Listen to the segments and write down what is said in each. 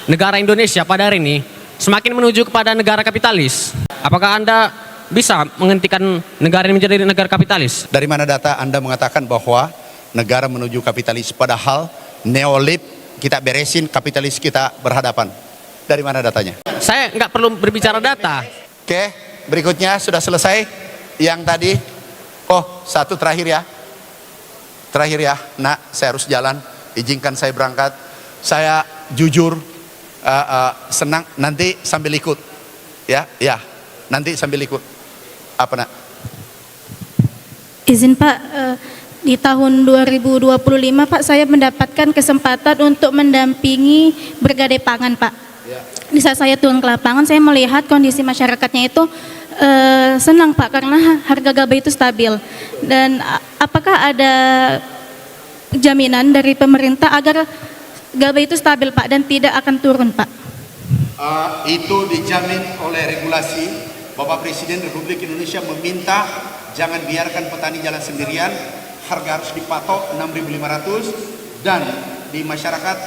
negara Indonesia pada hari ini semakin menuju kepada negara kapitalis. Apakah Anda bisa menghentikan negara ini menjadi negara kapitalis? Dari mana data Anda mengatakan bahwa negara menuju kapitalis, padahal neolib kita beresin, kapitalis kita berhadapan? Dari mana datanya? Saya nggak perlu berbicara data. Oke, berikutnya sudah selesai. Yang tadi, satu terakhir ya. Terakhir ya, nak, saya harus jalan. Izinkan saya berangkat. Saya jujur senang, nanti sambil ikut. Ya, nanti sambil ikut. Apa nak? Izin Pak, di tahun 2025 Pak saya mendapatkan kesempatan untuk mendampingi Brigade Pangan Pak. Di saat saya turun ke lapangan saya melihat kondisi masyarakatnya itu senang Pak karena harga gabah itu stabil. Dan apakah ada jaminan dari pemerintah agar gabah itu stabil Pak dan tidak akan turun Pak? Itu dijamin oleh regulasi. Bapak Presiden Republik Indonesia meminta jangan biarkan petani jalan sendirian, harga harus dipatok 6.500 dan di masyarakat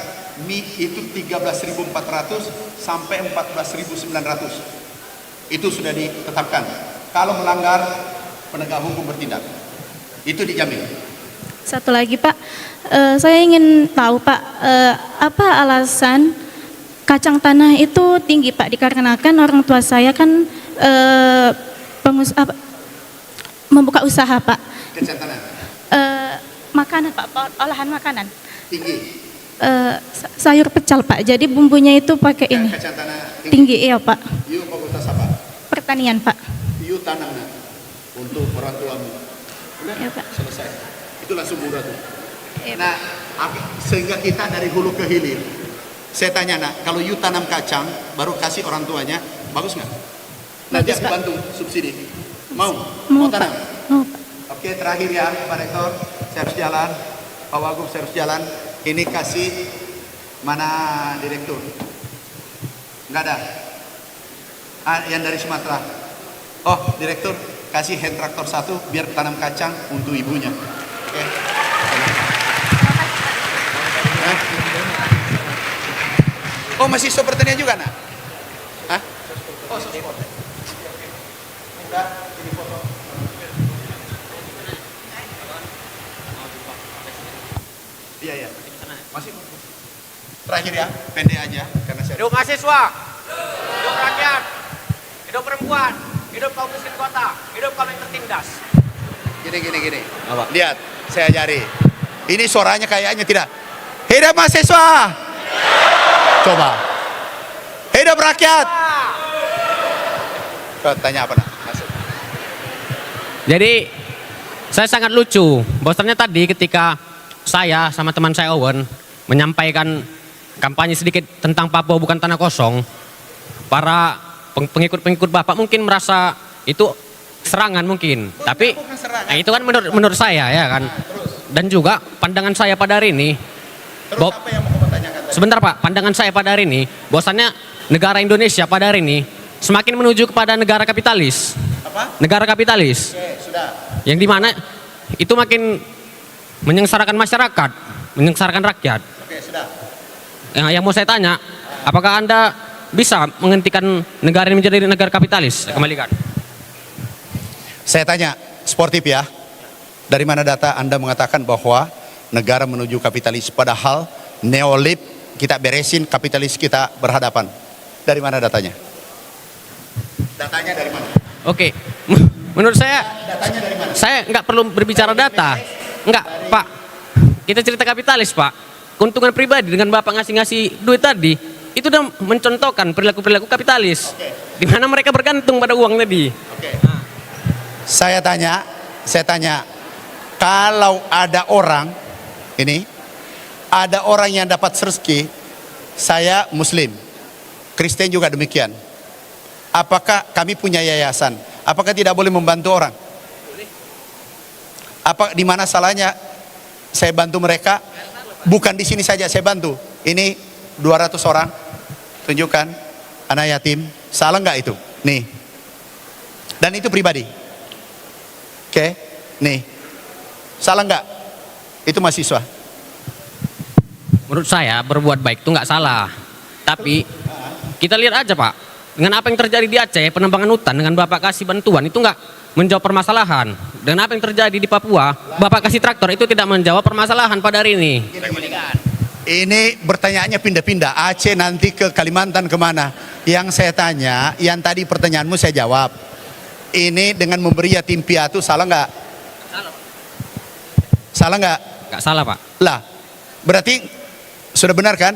mie itu 13.400 sampai 14.900. Itu sudah ditetapkan. Kalau melanggar, penegak hukum bertindak. Itu dijamin. Satu lagi Pak, saya ingin tahu Pak, apa alasan kacang tanah itu tinggi Pak? Dikarenakan orang tua saya kan membuka usaha Pak. Kacang tanah Makanan Pak, olahan makanan. tinggi. Sayur pecal Pak, jadi bumbunya itu pakai ini. Kacang tanah Tinggi iya Pak. Yuk fakultas apa? Pertanian Pak. Yuk tanam nak untuk orang tuamu. Udah Ya, Pak. selesai. Itu langsung murah tuh. Iya, Nah, sehingga kita dari hulu ke hilir. Saya tanya nak, kalau you tanam kacang baru kasih orang tuanya, bagus nggak? Nanti Bagus, aku Pak. bantu subsidi. Mau? Mau tanam? Pak. Mau Pak. Oke, terakhir ya Pak Rektor, saya harus jalan. Pak Wagub, saya harus jalan. Ini kasih mana direktur? Nggak ada. Yang dari Sumatera. Direktur, kasih hand traktor 1 biar tanam kacang untuk ibunya. Oke. Masih stop pertanian juga nak? Hah? Stop. Udah, ini foto. Iya. Masih. Terakhir ya, pendek aja karena saya. Hidup mahasiswa, hidup rakyat, hidup perempuan, hidup kaum miskin kota, hidup kaum yang tertindas. Gini. Apa? Lihat, saya ajari. Ini suaranya kayaknya tidak. Hidup mahasiswa. Coba. Hidup rakyat. Tanya apa nak? Masuk. Jadi saya sangat lucu. Bahwasannya tadi ketika saya sama teman saya Owen menyampaikan kampanye sedikit tentang Papua bukan tanah kosong, para pengikut Bapak mungkin merasa itu serangan mungkin. Tapi bukan serangan. itu kan menurut saya ya kan. Dan juga pandangan saya pada hari ini. Terus apa yang mau kamu tanyakan tadi? Sebentar Pak, pandangan saya pada hari ini, bahwasannya negara Indonesia pada hari ini semakin menuju kepada negara kapitalis. Apa? Negara kapitalis. Oke, sudah. Yang dimana itu makin menyengsarakan masyarakat, menyengsarakan rakyat. Oke, sudah. Yang mau saya tanya, apakah Anda bisa menghentikan negara ini menjadi negara kapitalis? Kembalikan. Saya tanya, sportif ya. Dari mana data Anda mengatakan bahwa negara menuju kapitalis, padahal neolib kita beresin, kapitalis kita berhadapan? Dari mana datanya? Datanya dari mana? Oke, menurut saya, Datanya dari mana? saya nggak perlu berbicara data. Nggak, Pak. Kita cerita kapitalis, Pak. Keuntungan pribadi dengan Bapak ngasih-ngasih duit tadi, itu udah mencontohkan perilaku-perilaku kapitalis. Oke. Di mana mereka bergantung pada uang tadi. Oke. Saya tanya, kalau ada orang yang dapat rezeki, saya Muslim, Kristen juga demikian. Apakah kami punya yayasan? Apakah tidak boleh membantu orang? Apa di mana salahnya saya bantu mereka? Bukan di sini saja saya bantu. Ini 200 orang. Tunjukkan anak yatim. Salah nggak itu? Nih. Dan itu pribadi. Oke, nih. Salah nggak? Itu mahasiswa. Menurut saya berbuat baik itu nggak salah. Tapi kita lihat aja Pak, dengan apa yang terjadi di Aceh, penebangan hutan, dengan Bapak kasih bantuan itu nggak menjawab permasalahan. Dengan apa yang terjadi di Papua, Bapak kasih traktor itu tidak menjawab permasalahan pada hari ini. Ini bertanyaannya pindah-pindah, Aceh nanti ke Kalimantan kemana? Yang saya tanya, yang tadi pertanyaanmu saya jawab. Ini dengan memberi yatim piatu salah nggak? Salah nggak? Nggak salah Pak. Lah, berarti sudah benar kan?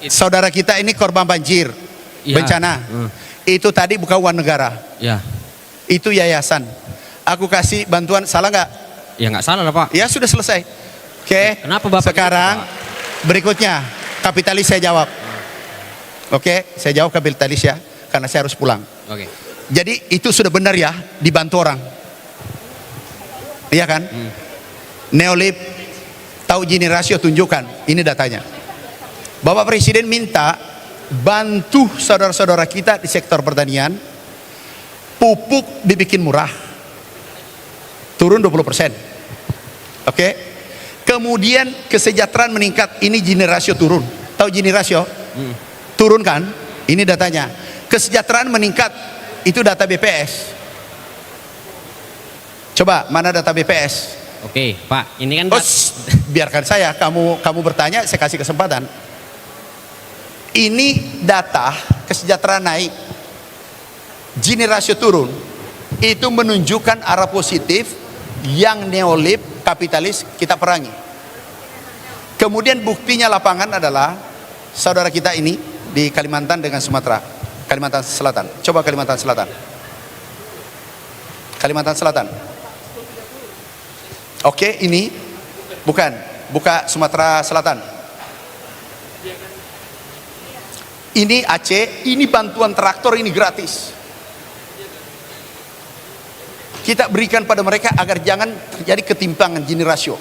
Saudara kita ini korban banjir, Iya. bencana. Itu tadi bukan uang negara, Ya, itu yayasan. Aku kasih bantuan, salah nggak? ya nggak salah lah Pak. Ya sudah selesai. Oke. Kenapa Bapak Sekarang gitu, berikutnya kapitalis saya jawab. Oke, saya jawab kapitalis ya, karena saya harus pulang. Oke. Jadi itu sudah benar ya, dibantu orang. Iya kan? Neolib, tahu Gini rasio, tunjukkan. Ini datanya. Bapak Presiden minta bantu saudara-saudara kita di sektor pertanian, pupuk dibikin murah, turun 20%. Oke. Kemudian kesejahteraan meningkat, ini Gini rasio turun. Tahu Gini rasio? Turun kan? Ini datanya. Kesejahteraan meningkat, itu data BPS. Coba mana data BPS? Oke Pak, ini kan Oh, biarkan saya, kamu bertanya, saya kasih kesempatan. Ini data kesejahteraan naik, Gini rasio turun, itu menunjukkan arah positif yang neolib kapitalis kita perangi. Kemudian buktinya lapangan adalah saudara kita ini di Kalimantan dengan Sumatera, Kalimantan Selatan. Coba Kalimantan Selatan. Kalimantan Selatan. Oke, ini buka Sumatera Selatan. Ini Aceh, ini bantuan traktor, ini gratis. Kita berikan pada mereka agar jangan terjadi ketimpangan Gini rasio.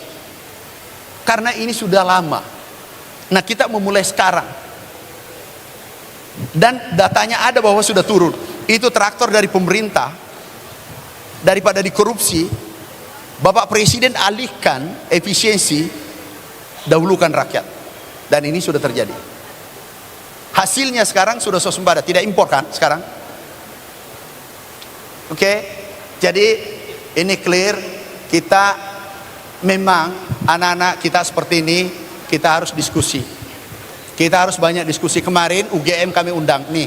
Karena ini sudah lama. Nah, kita memulai sekarang. Dan datanya ada bahwa sudah turun. Itu traktor dari pemerintah. Daripada dikorupsi, Bapak Presiden alihkan efisiensi, dahulukan rakyat. Dan ini sudah terjadi. Hasilnya sekarang sudah swasembada, tidak impor kan sekarang? Oke. Jadi ini clear, kita memang anak-anak kita seperti ini, kita harus diskusi. Kita harus banyak diskusi. Kemarin UGM kami undang nih.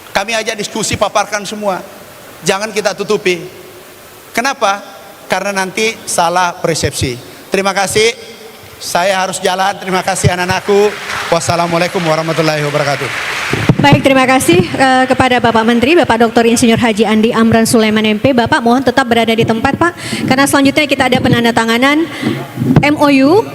Kami ajak diskusi, paparkan semua. Jangan kita tutupi. Kenapa? Karena nanti salah persepsi. Terima kasih. Saya harus jalan. Terima kasih anak-anakku. Wassalamualaikum warahmatullahi wabarakatuh. Baik, terima kasih kepada Bapak Menteri, Bapak Dr. Insinyur Haji Andi Amran Sulaiman MP. Bapak mohon tetap berada di tempat Pak, karena selanjutnya kita ada penandatanganan MOU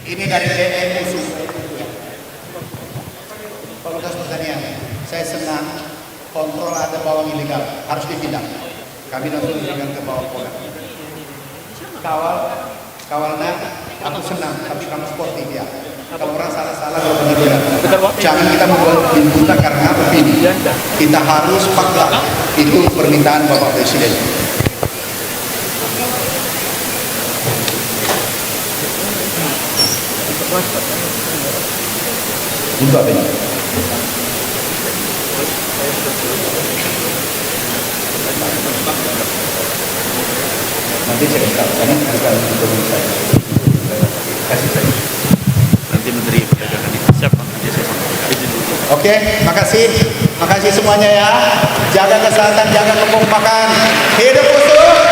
Ini dari BM Musuh, Fakultas Pertanian. Saya senang kontrol ada bawang ilegal, harus dipindah. Kami langsung berikan ke bawang pola. Kawalnya aku senang, tapi kamu sportif ya. Kalau orang salah-salah jangan kita membuat buta karena opini. Kita harus fakta. Itu permintaan Bapak Presiden. Untuk apa ini? Nanti saya kasih tahu, karena akan untuk saya kasih saya. Nanti Menteri Perdagangan itu siapa? Nanti saya izin dulu. Oke, makasih semuanya ya. Jaga kesehatan, jaga kekompakan. Hidup utuh.